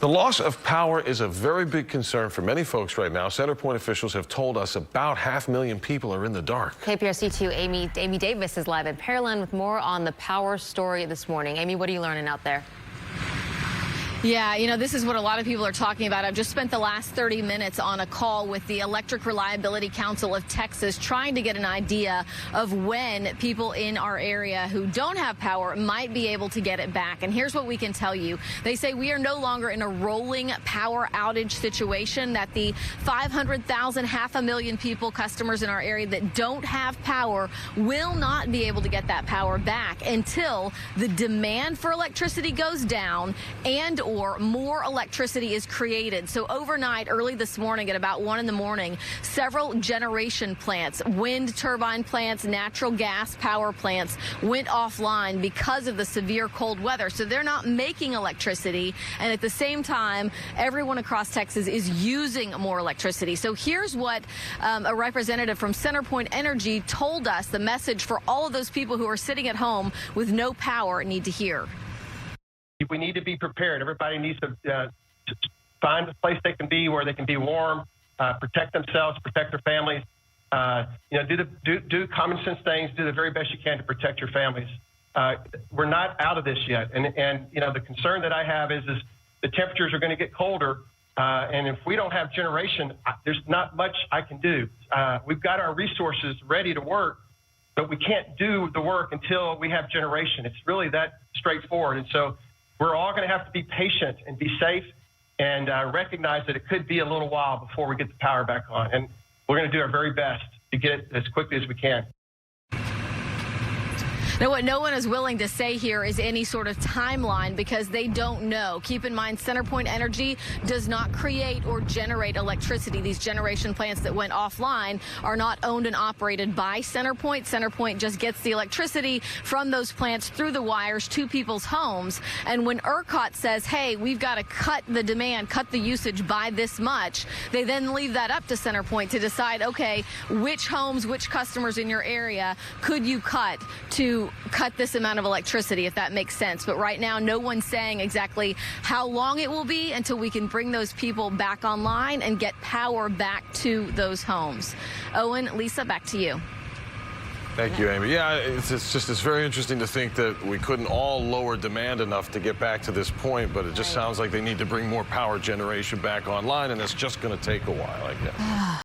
The loss of power is a very big concern for many folks right now. Centerpoint officials have told us about 500,000 people are in the dark. KPRC2 Amy Davis is live in Pearland with more on the power story this morning. Amy, what are you learning out there? Yeah, this is what a lot of people are talking about. I've just spent the last 30 minutes on a call with the Electric Reliability Council of Texas trying to get an idea of when people in our area who don't have power might be able to get it back. And here's what we can tell you. They say we are no longer in a rolling power outage situation, that the 500,000, 500,000 people, customers in our area that don't have power will not be able to get that power back until the demand for electricity goes down and or more electricity is created. So overnight, early this morning at about 1 in the morning, several generation plants, wind turbine plants, natural gas power plants went offline because of the severe cold weather. So they're not making electricity. And at the same time, everyone across Texas is using more electricity. So here's what a representative from Centerpoint Energy told us the message for all of those people who are sitting at home with no power need to hear. We need to be prepared. Everybody needs to find a place they can be where they can be warm, protect themselves, protect their families. Do common sense things. Do the very best you can to protect your families. We're not out of this yet, and the concern that I have is the temperatures are going to get colder, and if we don't have generation, there's not much I can do. We've got our resources ready to work, but we can't do the work until we have generation. It's really that straightforward, and so we're all going to have to be patient and be safe and recognize that it could be a little while before we get the power back on. And we're going to do our very best to get it as quickly as we can. Now, what no one is willing to say here is any sort of timeline because they don't know. Keep in mind, Centerpoint Energy does not create or generate electricity. These generation plants that went offline are not owned and operated by Centerpoint. Centerpoint just gets the electricity from those plants through the wires to people's homes. And when ERCOT says, hey, we've got to cut the demand, cut the usage by this much, they then leave that up to Centerpoint to decide, okay, which homes, which customers in your area could you cut to cut this amount of electricity, if that makes sense. But right now, no one's saying exactly how long it will be until we can bring those people back online and get power back to those homes. Owen, Lisa, back to you. Thank you, Amy. Yeah, it's very interesting to think that we couldn't all lower demand enough to get back to this point, but it just sounds like they need to bring more power generation back online, and that's just going to take a while, I guess.